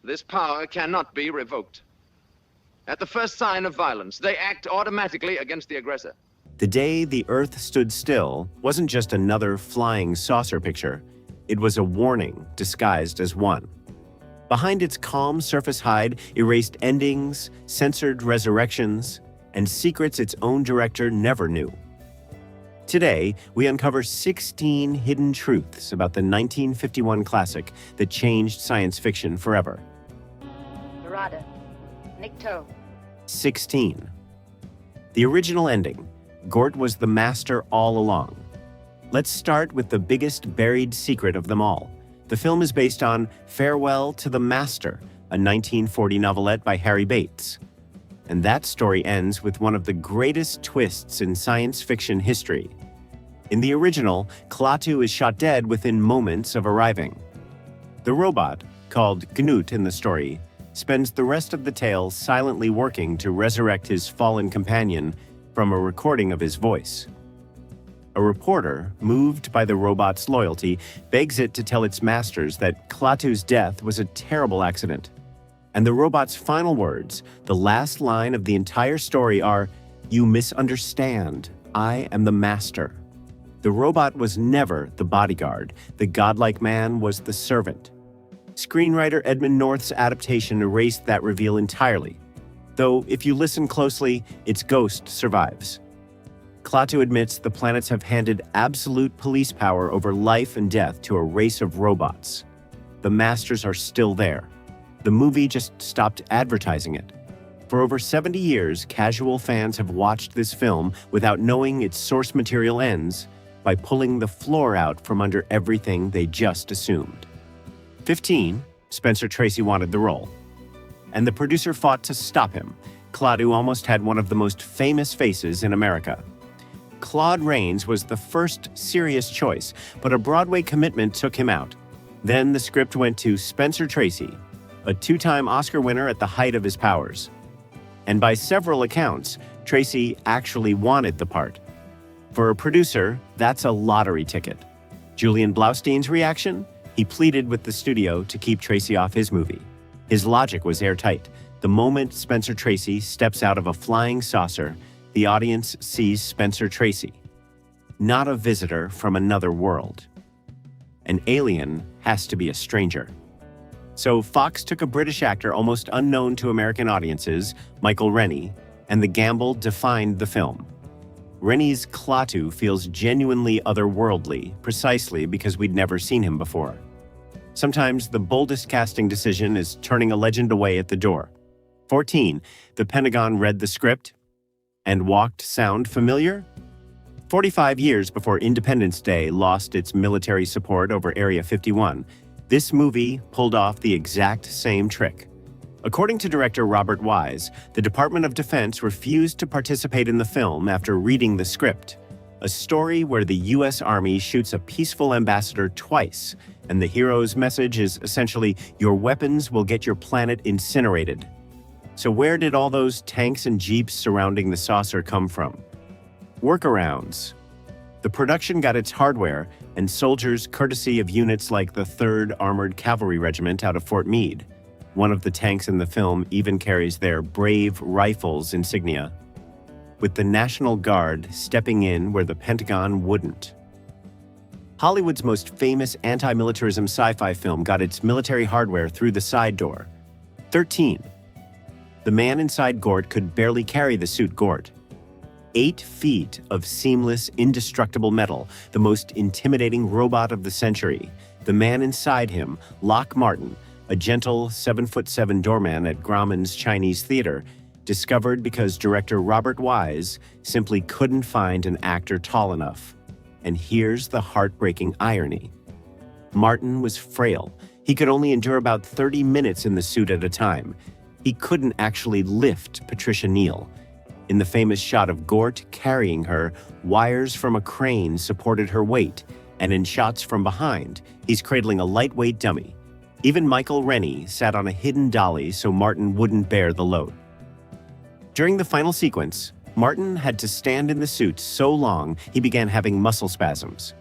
This power cannot be revoked. At the first sign of violence, they act automatically against the aggressor. The Day the Earth Stood Still wasn't just another flying saucer picture. It was a warning disguised as one. Behind its calm surface hide, erased endings, censored resurrections, and secrets its own director never knew. Today, we uncover 16 hidden truths about the 1951 classic that changed science fiction forever. Dorada. Nikto. 16. The original ending. Gort was the master all along. Let's start with the biggest buried secret of them all. The film is based on Farewell to the Master, a 1940 novelette by Harry Bates. And that story ends with one of the greatest twists in science fiction history. In the original, Klaatu is shot dead within moments of arriving. The robot, called Gnut in the story, spends the rest of the tale silently working to resurrect his fallen companion from a recording of his voice. A reporter, moved by the robot's loyalty, begs it to tell its masters that Klaatu's death was a terrible accident. And the robot's final words, the last line of the entire story, are, "You misunderstand. I am the master." The robot was never the bodyguard. The godlike man was the servant. Screenwriter Edmund North's adaptation erased that reveal entirely. Though, if you listen closely, its ghost survives. Klaatu admits the planets have handed absolute police power over life and death to a race of robots. The masters are still there. The movie just stopped advertising it. For over 70 years, casual fans have watched this film without knowing its source material ends by pulling the floor out from under everything they just assumed. 15. Spencer Tracy wanted the role. And the producer fought to stop him. Klaatu almost had one of the most famous faces in America. Claude Rains was the first serious choice, but a Broadway commitment took him out. Then the script went to Spencer Tracy, a two-time Oscar winner at the height of his powers. And by several accounts, Tracy actually wanted the part. For a producer, that's a lottery ticket. Julian Blaustein's reaction? He pleaded with the studio to keep Tracy off his movie. His logic was airtight. The moment Spencer Tracy steps out of a flying saucer, the audience sees Spencer Tracy, not a visitor from another world. An alien has to be a stranger. So Fox took a British actor almost unknown to American audiences, Michael Rennie, and the gamble defined the film. Rennie's Klaatu feels genuinely otherworldly, precisely because we'd never seen him before. Sometimes the boldest casting decision is turning a legend away at the door. 14. The Pentagon read the script and walked sound familiar? 45 years before Independence Day lost its military support over Area 51, this movie pulled off the exact same trick. According to director Robert Wise, the Department of Defense refused to participate in the film after reading the script. A story where the U.S. Army shoots a peaceful ambassador twice, and the hero's message is essentially, your weapons will get your planet incinerated. So where did all those tanks and jeeps surrounding the saucer come from? Workarounds. The production got its hardware and soldiers courtesy of units like the 3rd Armored Cavalry Regiment out of Fort Meade. One of the tanks in the film even carries their Brave Rifles insignia, with the National Guard stepping in where the Pentagon wouldn't. Hollywood's most famous anti-militarism sci-fi film got its military hardware through the side door. 13. The man inside Gort could barely carry the suit Gort. 8 feet of seamless, indestructible metal, the most intimidating robot of the century. The man inside him, Locke Martin, a gentle 7'7" doorman at Grauman's Chinese Theater, discovered because director Robert Wise simply couldn't find an actor tall enough. And here's the heartbreaking irony. Martin was frail. He could only endure about 30 minutes in the suit at a time. He couldn't actually lift Patricia Neal. In the famous shot of Gort carrying her, wires from a crane supported her weight, and in shots from behind, he's cradling a lightweight dummy. Even Michael Rennie sat on a hidden dolly so Martin wouldn't bear the load. During the final sequence, Martin had to stand in the suit so long he began having muscle spasms.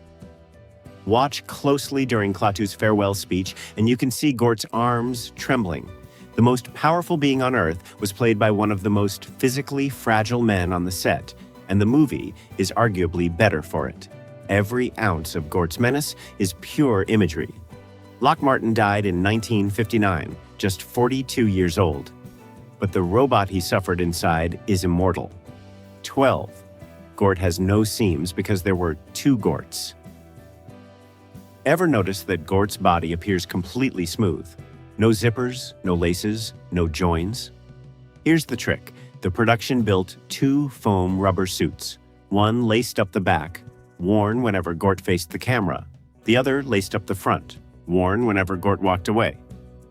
Watch closely during Klaatu's farewell speech, and you can see Gort's arms trembling. The most powerful being on Earth was played by one of the most physically fragile men on the set, and the movie is arguably better for it. Every ounce of Gort's menace is pure imagery. Lock Martin died in 1959, just 42 years old. But the robot he suffered inside is immortal. 12. Gort has no seams because there were 2 Gorts. Ever notice that Gort's body appears completely smooth? No zippers, no laces, no joins? Here's the trick. The production built 2 foam rubber suits. One laced up the back, worn whenever Gort faced the camera. The other laced up the front, worn whenever Gort walked away.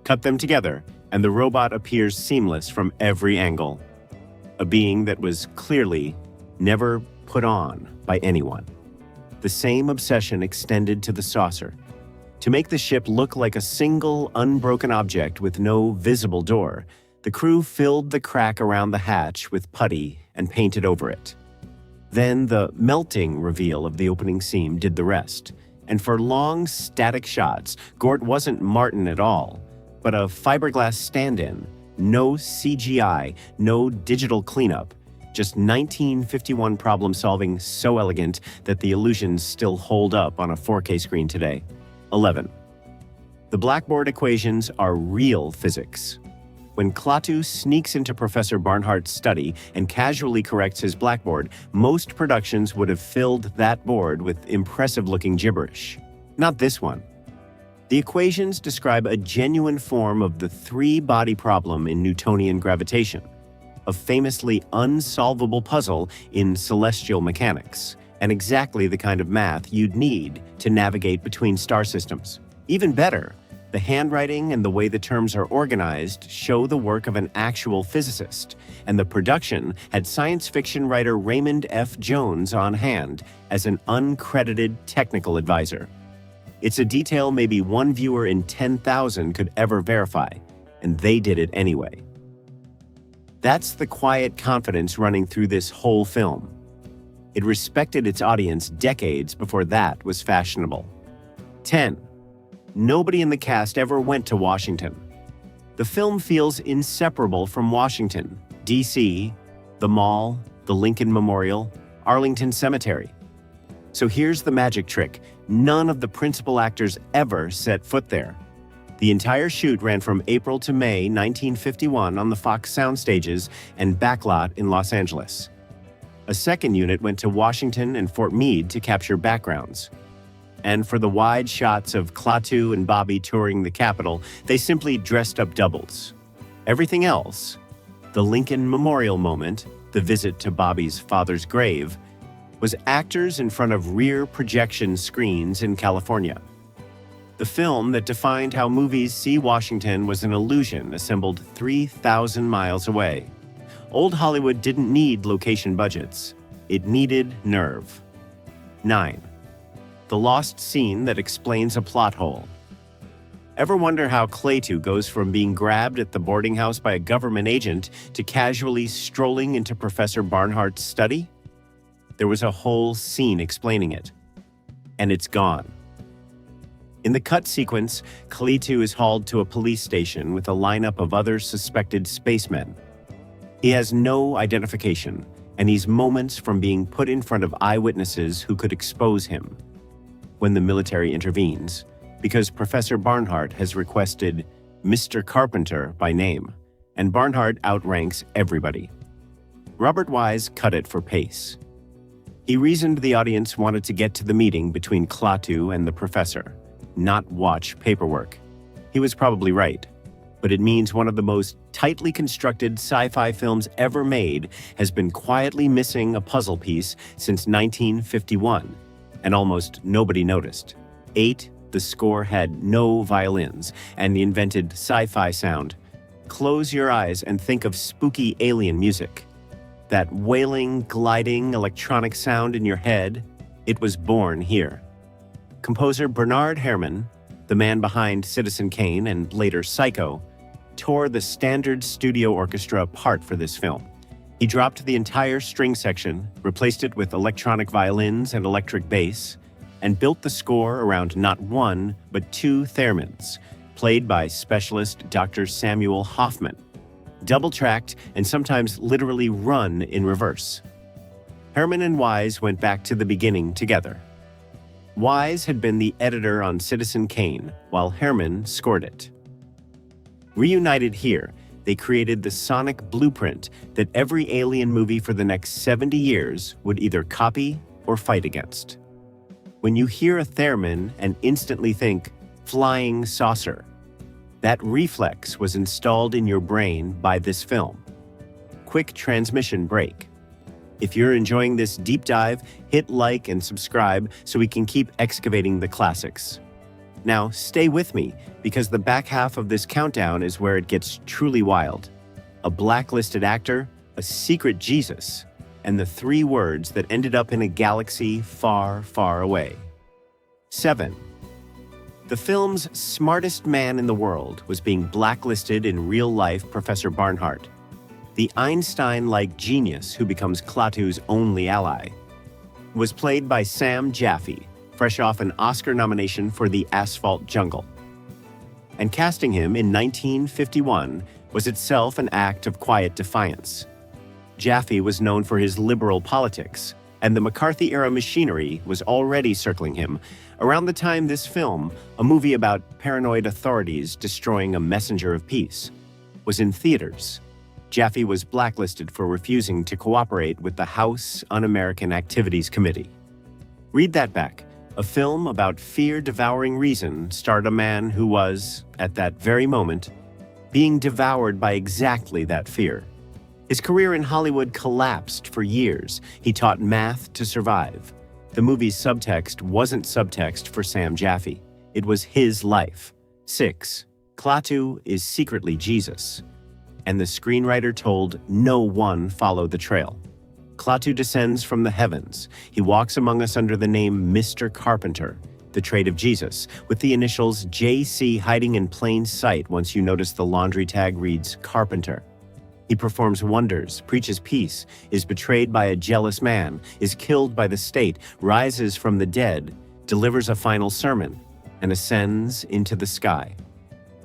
Cut them together, and the robot appears seamless from every angle. A being that was clearly never put on by anyone. The same obsession extended to the saucer. To make the ship look like a single, unbroken object with no visible door, the crew filled the crack around the hatch with putty and painted over it. Then the melting reveal of the opening seam did the rest. And for long, static shots, Gort wasn't Martin at all, but a fiberglass stand-in. No CGI, no digital cleanup. Just 1951 problem-solving so elegant that the illusions still hold up on a 4K screen today. 11. The blackboard equations are real physics. When Klaatu sneaks into Professor Barnhart's study and casually corrects his blackboard, most productions would have filled that board with impressive-looking gibberish. Not this one. The equations describe a genuine form of the 3-body problem in Newtonian gravitation, a famously unsolvable puzzle in celestial mechanics, and exactly the kind of math you'd need to navigate between star systems. Even better, the handwriting and the way the terms are organized show the work of an actual physicist, and the production had science fiction writer Raymond F. Jones on hand as an uncredited technical advisor. It's a detail maybe one viewer in 10,000 could ever verify, and they did it anyway. That's the quiet confidence running through this whole film. It respected its audience decades before that was fashionable. 10. Nobody in the cast ever went to Washington. The film feels inseparable from Washington, D.C., the Mall, the Lincoln Memorial, Arlington Cemetery. So here's the magic trick. None of the principal actors ever set foot there. The entire shoot ran from April to May 1951 on the Fox sound stages and backlot in Los Angeles. A second unit went to Washington and Fort Meade to capture backgrounds. And for the wide shots of Klaatu and Bobby touring the Capitol, they simply dressed up doubles. Everything else, the Lincoln Memorial moment, the visit to Bobby's father's grave, was actors in front of rear projection screens in California. The film that defined how movies see Washington was an illusion assembled 3,000 miles away. Old Hollywood didn't need location budgets. It needed nerve. 9. The lost scene that explains a plot hole. Ever wonder how Klaatu goes from being grabbed at the boarding house by a government agent to casually strolling into Professor Barnhart's study? There was a whole scene explaining it. And it's gone. In the cut sequence, Klaatu is hauled to a police station with a lineup of other suspected spacemen. He has no identification, and he's moments from being put in front of eyewitnesses who could expose him. When the military intervenes, because Professor Barnhart has requested Mr. Carpenter by name, and Barnhart outranks everybody. Robert Wise cut it for pace. He reasoned the audience wanted to get to the meeting between Klaatu and the professor, not watch paperwork. He was probably right, but it means one of the most tightly constructed sci-fi films ever made has been quietly missing a puzzle piece since 1951, and almost nobody noticed. 8, the score had no violins, and the invented sci-fi sound. Close your eyes and think of spooky alien music. That wailing, gliding, electronic sound in your head, it was born here. Composer Bernard Herrmann, the man behind Citizen Kane and later Psycho, tore the standard studio orchestra apart for this film. He dropped the entire string section, replaced it with electronic violins and electric bass, and built the score around not one, but two theremins, played by specialist Dr. Samuel Hoffman, double-tracked and sometimes literally run in reverse. Herman and Wise went back to the beginning together. Wise had been the editor on Citizen Kane, while Herman scored it. Reunited here, they created the sonic blueprint that every Alien movie for the next 70 years would either copy or fight against. When you hear a theremin and instantly think, flying saucer, that reflex was installed in your brain by this film. Quick transmission break. If you're enjoying this deep dive, hit like and subscribe so we can keep excavating the classics. Now, stay with me, because the back half of this countdown is where it gets truly wild. A blacklisted actor, a secret Jesus, and the three words that ended up in a galaxy far, far away. 7. The film's smartest man in the world was being blacklisted in real-life Professor Barnhart, the Einstein-like genius who becomes Klaatu's only ally. Was played by Sam Jaffe, fresh off an Oscar nomination for The Asphalt Jungle. And casting him in 1951 was itself an act of quiet defiance. Jaffe was known for his liberal politics, and the McCarthy-era machinery was already circling him around the time this film, a movie about paranoid authorities destroying a messenger of peace, was in theaters. Jaffe was blacklisted for refusing to cooperate with the House Un-American Activities Committee. Read that back. A film about fear-devouring reason starred a man who was, at that very moment, being devoured by exactly that fear. His career in Hollywood collapsed for years. He taught math to survive. The movie's subtext wasn't subtext for Sam Jaffe. It was his life. 6. Klaatu is secretly Jesus. And the screenwriter told no one follow the trail. Klaatu descends from the heavens. He walks among us under the name Mr. Carpenter, the trait of Jesus, with the initials JC hiding in plain sight once you notice the laundry tag reads Carpenter. He performs wonders, preaches peace, is betrayed by a jealous man, is killed by the state, rises from the dead, delivers a final sermon, and ascends into the sky.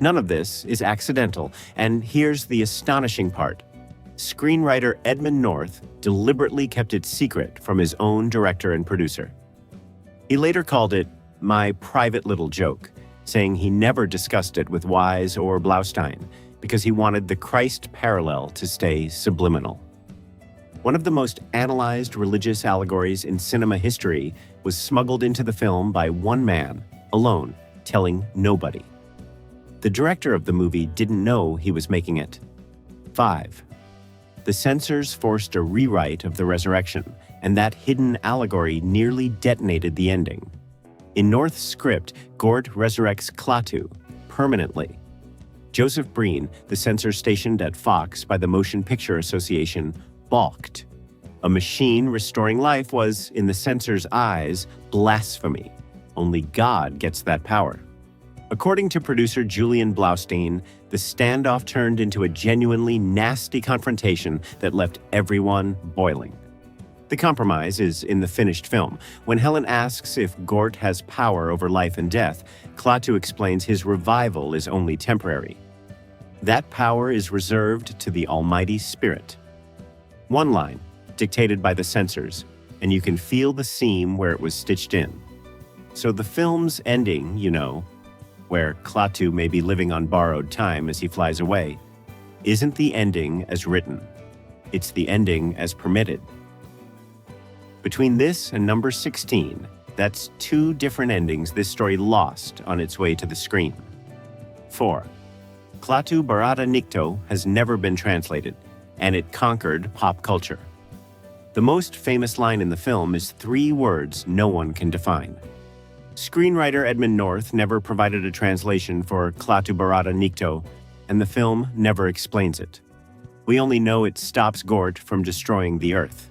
None of this is accidental, and here's the astonishing part. Screenwriter Edmund North deliberately kept it secret from his own director and producer. He later called it my private little joke, saying he never discussed it with Wise or Blaustein because he wanted the Christ parallel to stay subliminal. One of the most analyzed religious allegories in cinema history was smuggled into the film by one man, alone, telling nobody. The director of the movie didn't know he was making it. 5. The censors forced a rewrite of the resurrection, and that hidden allegory nearly detonated the ending. In North's script, Gort resurrects Klaatu permanently. Joseph Breen, the censor stationed at Fox by the Motion Picture Association, balked. A machine restoring life was, in the censor's eyes, blasphemy. Only God gets that power. According to producer Julian Blaustein, the standoff turned into a genuinely nasty confrontation that left everyone boiling. The compromise is in the finished film. When Helen asks if Gort has power over life and death, Klaatu explains his revival is only temporary. That power is reserved to the Almighty Spirit. One line, dictated by the censors, and you can feel the seam where it was stitched in. So the film's ending, where Klaatu may be living on borrowed time as he flies away, isn't the ending as written. It's the ending as permitted. Between this and number 16, that's two different endings this story lost on its way to the screen. 4. Klaatu Barada Nikto has never been translated, and it conquered pop culture. The most famous line in the film is 3 words no one can define. Screenwriter Edmund North never provided a translation for Klaatu Barada Nikto, and the film never explains it. We only know it stops Gort from destroying the Earth.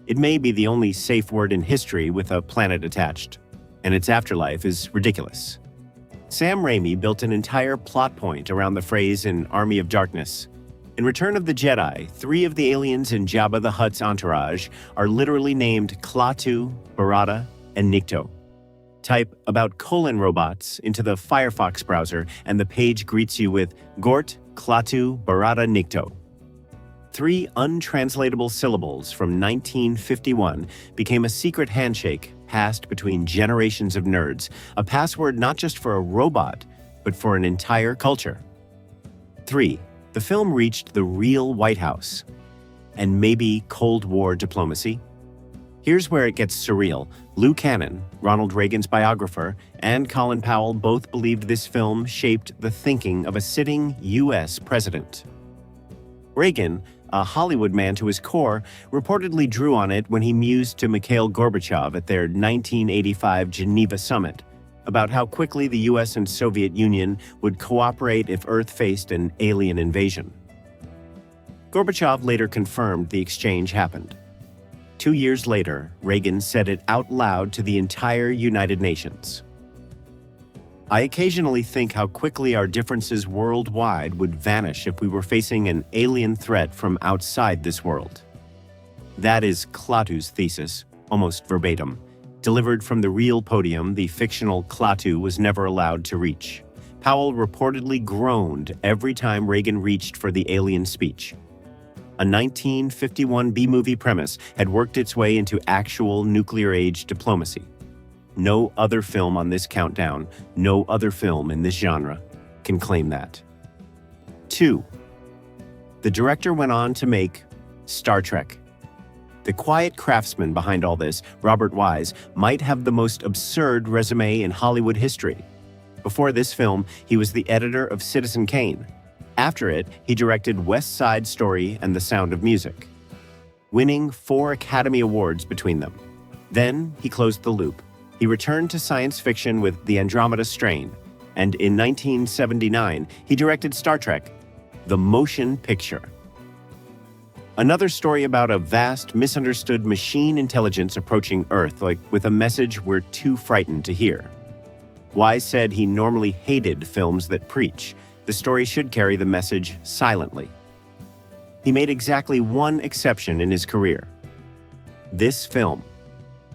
It may be the only safe word in history with a planet attached, and its afterlife is ridiculous. Sam Raimi built an entire plot point around the phrase in Army of Darkness. In Return of the Jedi, 3 of the aliens in Jabba the Hutt's entourage are literally named Klaatu, Barada, and Nikto. Type about colon robots into the Firefox browser and the page greets you with Gort Klatu Barada Nikto. 3 untranslatable syllables from 1951 became a secret handshake passed between generations of nerds, a password not just for a robot, but for an entire culture. 3. The film reached the real White House. And maybe Cold War diplomacy? Here's where it gets surreal. Lou Cannon, Ronald Reagan's biographer, and Colin Powell both believed this film shaped the thinking of a sitting U.S. president. Reagan, a Hollywood man to his core, reportedly drew on it when he mused to Mikhail Gorbachev at their 1985 Geneva summit about how quickly the US and Soviet Union would cooperate if Earth faced an alien invasion. Gorbachev later confirmed the exchange happened. 2 years later, Reagan said it out loud to the entire United Nations. I occasionally think how quickly our differences worldwide would vanish if we were facing an alien threat from outside this world. That is Klatu's thesis, almost verbatim. Delivered from the real podium, the fictional Klatu was never allowed to reach. Powell reportedly groaned every time Reagan reached for the alien speech. A 1951 B-movie premise had worked its way into actual nuclear-age diplomacy. No other film on this countdown, no other film in this genre, can claim that. 2. The director went on to make Star Trek. The quiet craftsman behind all this, Robert Wise, might have the most absurd resume in Hollywood history. Before this film, he was the editor of Citizen Kane. After it, he directed West Side Story and The Sound of Music, winning 4 Academy Awards between them. Then he closed the loop. He returned to science fiction with The Andromeda Strain, and in 1979, he directed Star Trek, the motion picture. Another story about a vast, misunderstood machine intelligence approaching Earth, like with a message we're too frightened to hear. Wise said he normally hated films that preach. The story should carry the message silently. He made exactly one exception in his career. This film.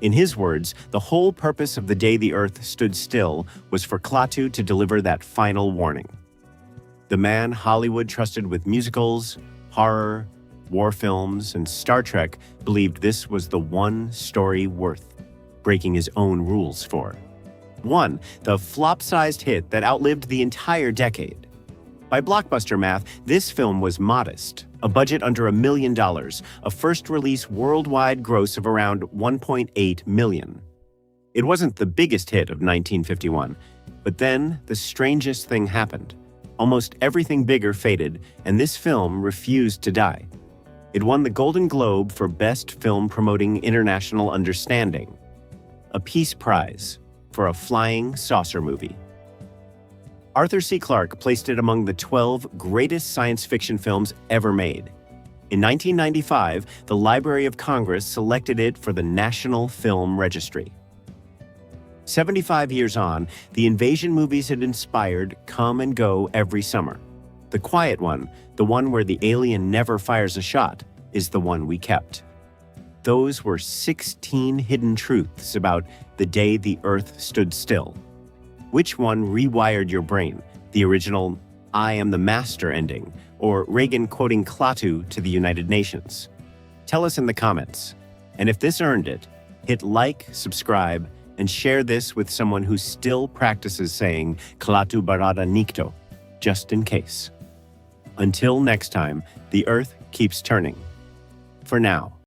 In his words, the whole purpose of The Day the Earth Stood Still was for Klaatu to deliver that final warning. The man Hollywood trusted with musicals, horror, war films, and Star Trek believed this was the one story worth breaking his own rules for. 1. The flop-sized hit that outlived the entire decade. By blockbuster math, this film was modest, a budget under $1 million, a first-release worldwide gross of around $1.8 million. It wasn't the biggest hit of 1951, but then the strangest thing happened. Almost everything bigger faded, and this film refused to die. It won the Golden Globe for Best Film Promoting International Understanding, a Peace Prize for a flying saucer movie. Arthur C. Clarke placed it among the 12 greatest science fiction films ever made. In 1995, the Library of Congress selected it for the National Film Registry. 75 years on, the invasion movies had inspired come and go every summer. The quiet one, the one where the alien never fires a shot, is the one we kept. Those were 16 hidden truths about the day the Earth stood still. Which one rewired your brain? The original "I am the master" ending, or Reagan quoting Klaatu to the United Nations? Tell us in the comments. And if this earned it, hit like, subscribe, and share this with someone who still practices saying Klaatu Barada Nikto, just in case. Until next time, the Earth keeps turning. For now.